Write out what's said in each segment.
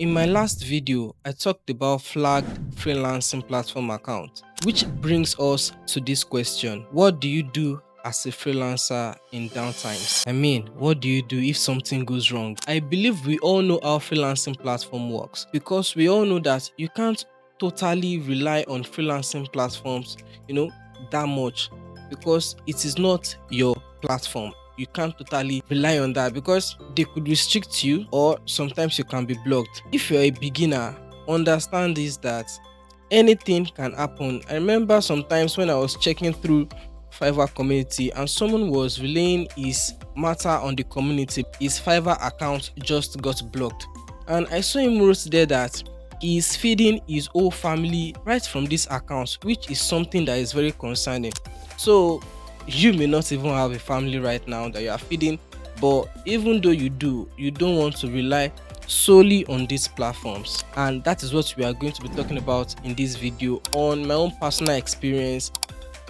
In my last video, I talked about flagged freelancing platform account, which brings us to this question. What do you do as a freelancer in downtimes? I mean, what do you do if something goes wrong? I believe we all know how freelancing platform works because we all know that you can't totally rely on freelancing platforms, you know, that much because it is not your platform. You can't totally rely on that because they could restrict you or sometimes you can be blocked. If you're a beginner, understand is that anything can happen. I remember sometimes when I was checking through Fiverr community and someone was relaying his matter on the community, his Fiverr account just got blocked. And I saw him wrote there that he is feeding his whole family right from this account, which is something that is very concerning. So you may not even have a family right now that you are feeding, but even though you do, you don't want to rely solely on these platforms. And that is what we are going to be talking about in this video on my own personal experience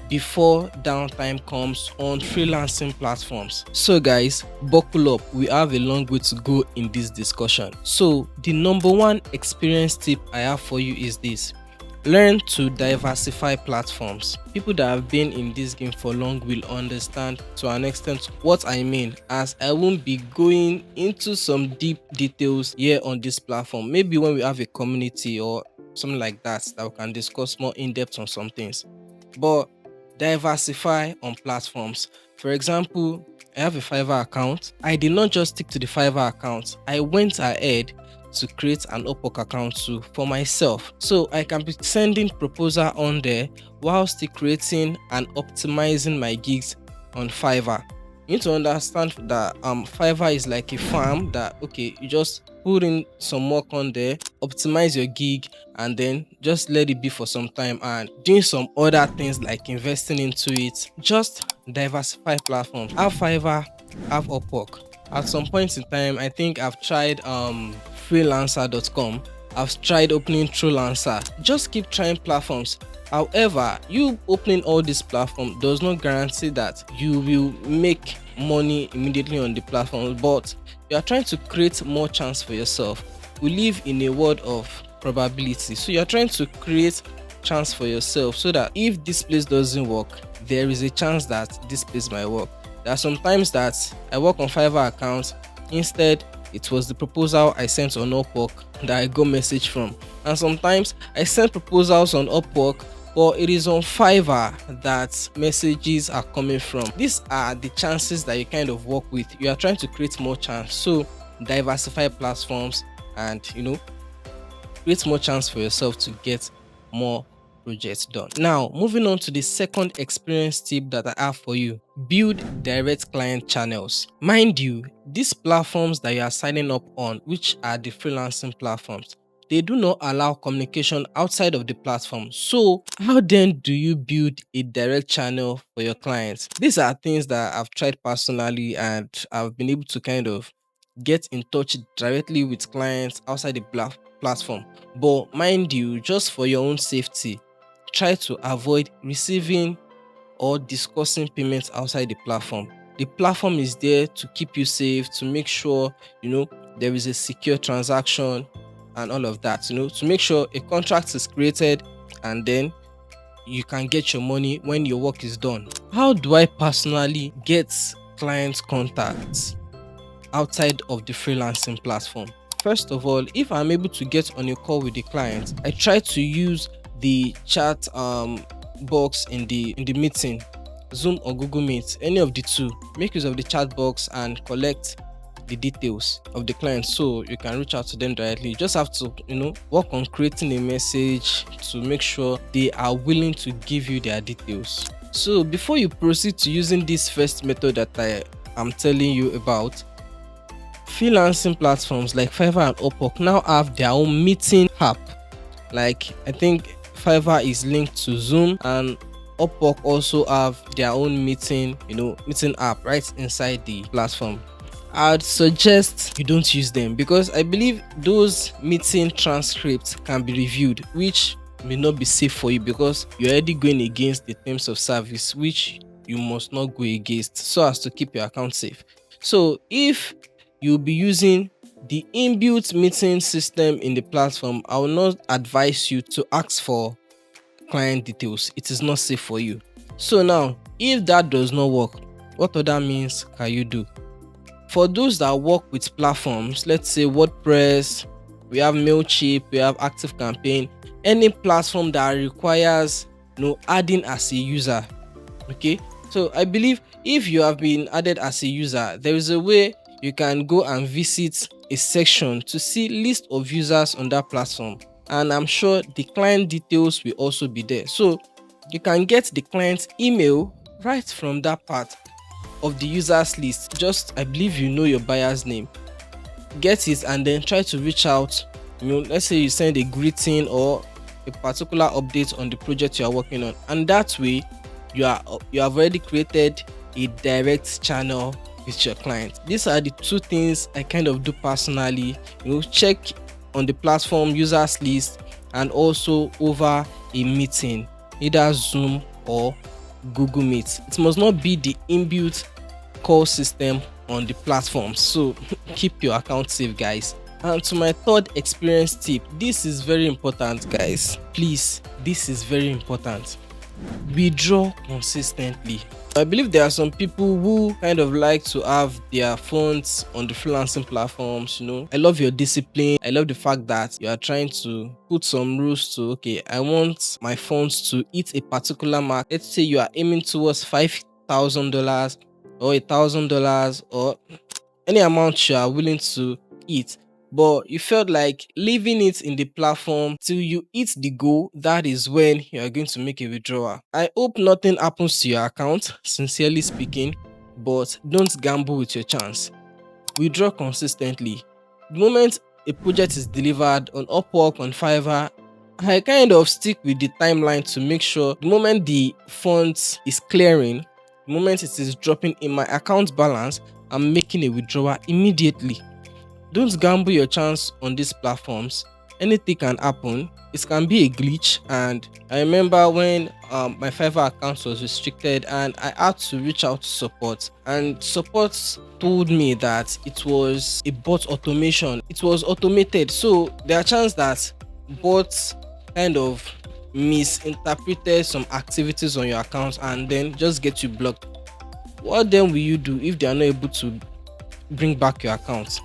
before downtime comes on freelancing platforms. So guys, buckle up, we have a long way to go in this discussion. So the number one experience tip I have for you is this: learn to diversify platforms. People that have been in this game for long will understand to an extent what I mean, as I won't be going into some deep details here on this platform. Maybe when we have a community or something like that we can discuss more in depth on some things. But diversify on platforms. For example, I have a Fiverr account. I did not just stick to the Fiverr account. I went ahead to create an Upwork account too for myself, so I can be sending proposal on there while still creating and optimizing my gigs on Fiverr. You need to understand that Fiverr is like a farm that, okay, you just put in some work on there, optimize your gig, and then just let it be for some time and doing some other things like investing into it. Just diversify platforms. Have Fiverr, have Upwork. At some point in time, I think I've tried freelancer.com. I've tried opening Freelancer. Just keep trying platforms. However, you opening all these platforms does not guarantee that you will make money immediately on the platform, but you are trying to create more chance for yourself. We live in a world of probability, so you are trying to create chance for yourself so that if this place doesn't work, there is a chance that this place might work. There are sometimes that I work on Fiverr account, instead it was the proposal I sent on Upwork that I got message from, and sometimes I send proposals on Upwork but it is on Fiverr that messages are coming from. These are the chances that you kind of work with. You are trying to create more chance, so diversify platforms and create more chance for yourself to get more projects done. Now, moving on to the second experience tip that I have for you: build direct client channels. Mind you, these platforms that you are signing up on, which are the freelancing platforms, they do not allow communication outside of the platform. So how then do you build a direct channel for your clients? These are things that I've tried personally and I've been able to kind of get in touch directly with clients outside the platform. But mind you, just for your own safety, try to avoid receiving or discussing payments outside the platform. The platform is there to keep you safe, to make sure there is a secure transaction and all of that, to make sure a contract is created and then you can get your money when your work is done. How do I personally get client contacts outside of the freelancing platform? First of all, if I'm able to get on a call with the client, I try to use the chat box in the meeting, Zoom or Google Meet, any of the two. Make use of the chat box and collect the details of the client so you can reach out to them directly. You just have to work on creating a message to make sure they are willing to give you their details. So before you proceed to using this first method that I am telling you about, freelancing platforms like Fiverr and Upwork now have their own meeting app. Like, I think Fiverr is linked to Zoom and Upwork also have their own meeting app right inside the platform. I'd suggest you don't use them because I believe those meeting transcripts can be reviewed, which may not be safe for you because you're already going against the terms of service, which you must not go against so as to keep your account safe. So if you'll be using The inbuilt meeting system in the platform, I will not advise you to ask for client details. It is not safe for you. So now, if that does not work, what other means can you do? For those that work with platforms, let's say WordPress, we have Mailchimp, we have ActiveCampaign, any platform that requires adding as a user. Okay, so I believe if you have been added as a user, there is a way you can go and visit a section to see list of users on that platform, and I'm sure the client details will also be there. So you can get the client's email right from that part of the users list. Just, I believe you know your buyer's name, get it, and then try to reach out. Let's say you send a greeting or a particular update on the project you are working on, and that way you have already created a direct channel with your client. These are the two things I kind of do personally. Check on the platform users list, and also over a meeting, either Zoom or Google Meet. It must not be the inbuilt call system on the platform. So keep your account safe, guys. And to my third experience tip, this is very important, guys. Please, this is very important. Withdraw consistently. I believe there are some people who kind of like to have their funds on the freelancing platforms. I love your discipline. I love the fact that you are trying to put some rules to, okay, I want my funds to hit a particular mark. Let's say you are aiming towards $5,000 or $1,000 or any amount you are willing to hit, but you felt like leaving it in the platform till you hit the goal. That is when you are going to make a withdrawal. I hope nothing happens to your account, sincerely speaking, but don't gamble with your chance. Withdraw consistently. The moment a project is delivered on Upwork, on Fiverr, I kind of stick with the timeline to make sure the moment the funds is clearing, the moment it is dropping in my account balance, I'm making a withdrawal immediately. Don't gamble your chance on these platforms. Anything can happen. It can be a glitch. And I remember when my Fiverr account was restricted and I had to reach out to support, and support told me that it was a bot automation. It was automated, so there are chances that bots kind of misinterpreted some activities on your account and then just get you blocked. What then will you do if they are not able to bring back your account?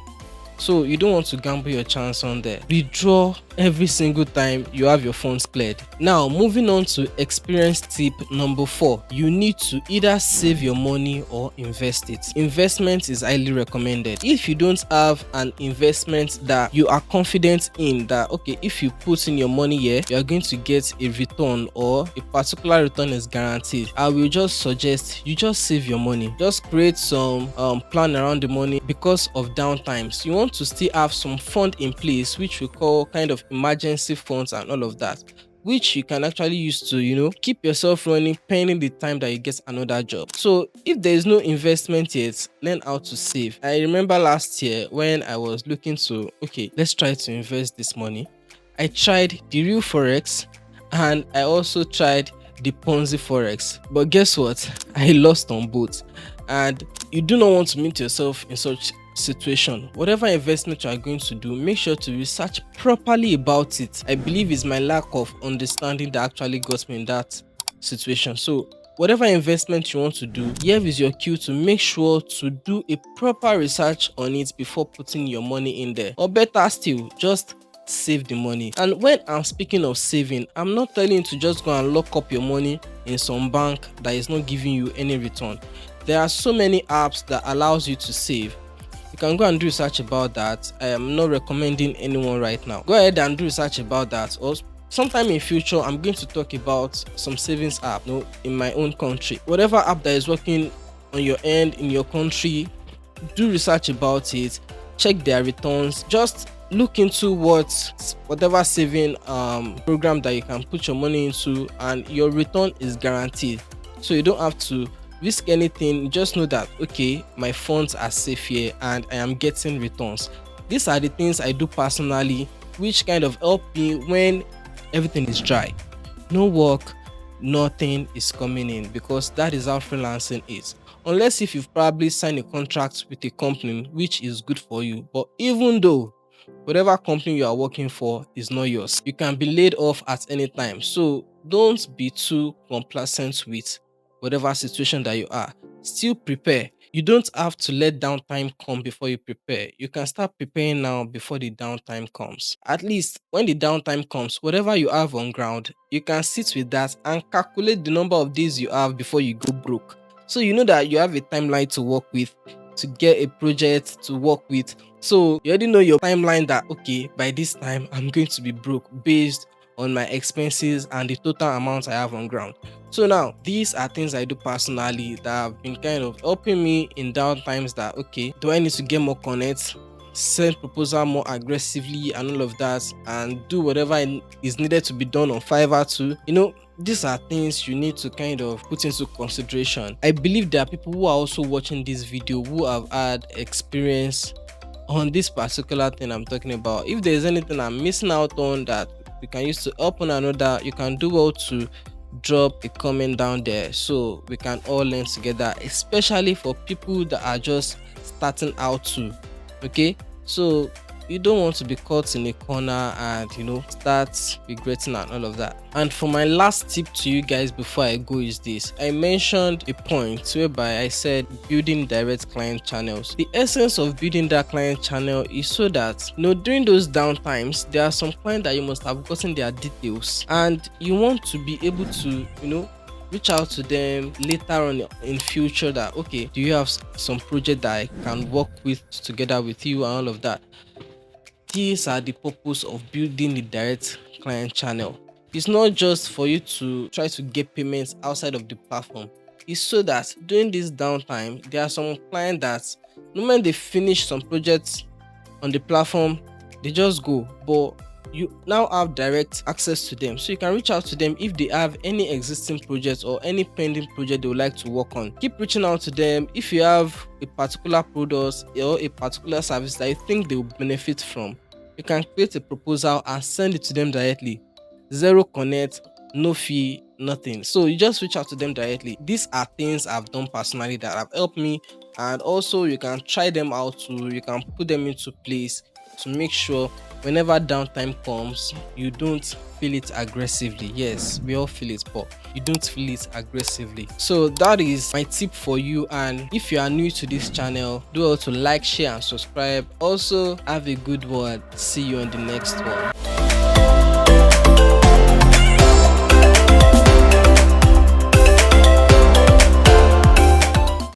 So you don't want to gamble your chance on there. Withdraw every single time you have your funds cleared. Now, moving on to experience tip number 4. You need to either save your money or invest it. Investment is highly recommended. If you don't have an investment that you are confident in, that okay, if you put in your money here, you are going to get a return or a particular return is guaranteed, I will just suggest you just save your money. Just create some plan around the money because of downtimes. You want to still have some fund in place, which we call kind of emergency funds and all of that, which you can actually use to keep yourself running pending the time that you get another job. So if there is no investment yet, learn how to save. I remember last year when I was looking to, okay, let's try to invest this money, I tried the real forex and I also tried the Ponzi forex, but guess what? I lost on both. And you do not want to meet yourself in such situation. Whatever investment you are going to do, make sure to research properly about it. I believe it's my lack of understanding that actually got me in that situation. So whatever investment you want to do, here is your cue to make sure to do a proper research on it before putting your money in there. Or better still, just save the money. And when I'm speaking of saving, I'm not telling you to just go and lock up your money in some bank that is not giving you any return. There are so many apps that allows you to save. You can go and do research about that. I am not recommending anyone right now. Go ahead and do research about that, or sometime in future I'm going to talk about some savings app in my own country. Whatever app that is working on your end in your country, do research about it, check their returns, just look into whatever saving program that you can put your money into, and your return is guaranteed. So you don't have to risk anything. Just know that okay, my funds are safe here and I am getting returns. These are the things I do personally, which kind of help me when everything is dry, no work, nothing is coming in, because that is how freelancing is. unless if you've probably signed a contract with a company which is good for you. But even though whatever company you are working for is not yours, you can be laid off at any time. So don't be too complacent with whatever situation that you are. Still prepare. You don't have to let downtime come before you prepare. You can start preparing now before the downtime comes. At least when the downtime comes, whatever you have on ground, you can sit with that and calculate the number of days you have before you go broke. So you know that you have a timeline to work with, to get a project to work with. So you already know your timeline that okay, by this time I'm going to be broke based on my expenses and the total amount I have on ground. So now these are things I do personally that have been kind of helping me in down times that okay, do I need to get more connects, send proposal more aggressively and all of that, and do whatever is needed to be done on Fiverr too. These are things you need to kind of put into consideration. I believe there are people who are also watching this video who have had experience on this particular thing I'm talking about. If there's anything I'm missing out on that we can use to help one another, you can do well to drop a comment down there so we can all learn together, especially for people that are just starting out too. Okay, so you don't want to be caught in a corner and start regretting and all of that. And for my last tip to you guys before I go is this: I mentioned a point whereby I said building direct client channels. The essence of building that client channel is so that during those downtimes there are some clients that you must have gotten their details and you want to be able to reach out to them later on in future that okay, do you have some project that I can work with together with you and all of that. These are the purpose of building the direct client channel. It's not just for you to try to get payments outside of the platform. It's so that during this downtime, there are some clients that the moment they finish some projects on the platform, they just go. But you now have direct access to them. So you can reach out to them if they have any existing projects or any pending project they would like to work on. Keep reaching out to them. If you have a particular product or a particular service that you think they will benefit from, you can create a proposal and send it to them directly. Zero connect, no fee, nothing. So you just reach out to them directly. These are things I've done personally that have helped me, and also you can try them out too. You can put them into place to make sure whenever downtime comes, you don't feel it aggressively. Yes, we all feel it, but you don't feel it aggressively. So that is my tip for you. And if you are new to this channel, do also like, share and subscribe. Also have a good one. See you on the next one.